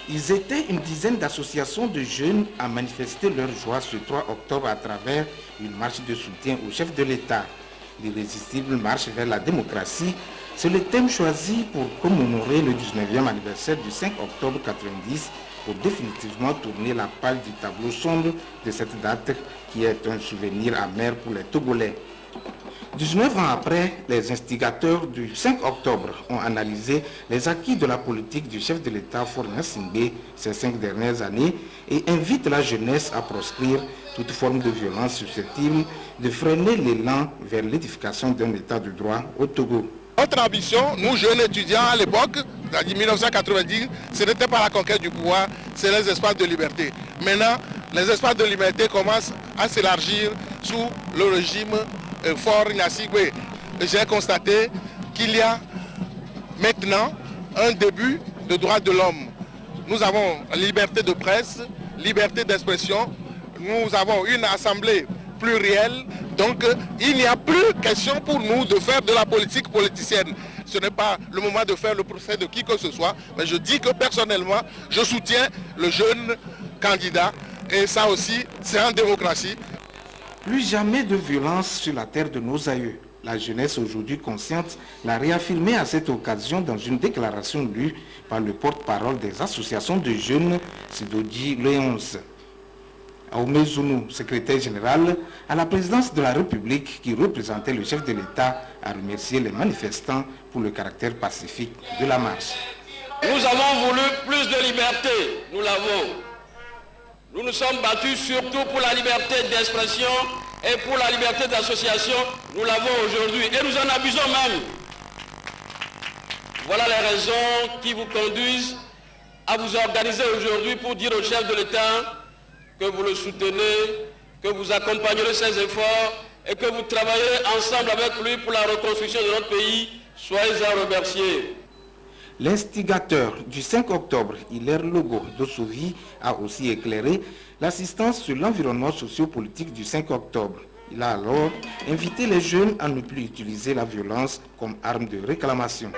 Ils étaient une dizaine d'associations de jeunes à manifester leur joie ce 3 octobre à travers une marche de soutien au chef de l'État. L'irrésistible marche vers la démocratie, c'est le thème choisi pour commémorer le 19e anniversaire du 5 octobre 90 pour définitivement tourner la page du tableau sombre de cette date qui est un souvenir amer pour les Togolais. 19 ans après, les instigateurs du 5 octobre ont analysé les acquis de la politique du chef de l'État Faure Gnassingbé ces 5 dernières années et invitent la jeunesse à proscrire toute forme de violence susceptible de freiner l'élan vers l'édification d'un État de droit au Togo. Notre ambition, nous jeunes étudiants à l'époque, c'est-à-dire 1990, ce n'était pas la conquête du pouvoir, c'est les espaces de liberté. Maintenant, les espaces de liberté commencent à s'élargir sous le régime Faure Gnassingbé. J'ai constaté qu'il y a maintenant un début de droits de l'homme. Nous avons liberté de presse, liberté d'expression, nous avons une assemblée plurielle, donc il n'y a plus question pour nous de faire de la politique politicienne. Ce n'est pas le moment de faire le procès de qui que ce soit, mais je dis que personnellement, je soutiens le jeune candidat et ça aussi, c'est en démocratie. Plus jamais de violence sur la terre de nos aïeux. La jeunesse aujourd'hui consciente l'a réaffirmé à cette occasion dans une déclaration lue par le porte-parole des associations de jeunes, Sidoji Léonce. Aoumé Zounou, secrétaire général à la présidence de la République qui représentait le chef de l'État, a remercié les manifestants pour le caractère pacifique de la marche. Nous avons voulu plus de liberté, nous l'avons. Nous nous sommes battus surtout pour la liberté d'expression et pour la liberté d'association, nous l'avons aujourd'hui et nous en abusons même. Voilà les raisons qui vous conduisent à vous organiser aujourd'hui pour dire au chef de l'État que vous le soutenez, que vous accompagnerez ses efforts et que vous travaillerez ensemble avec lui pour la reconstruction de notre pays. Soyez-en remerciés. L'instigateur du 5 octobre, Hilaire Logo d'Ossovi, a aussi éclairé l'assistance sur l'environnement socio-politique du 5 octobre. Il a alors invité les jeunes à ne plus utiliser la violence comme arme de réclamation.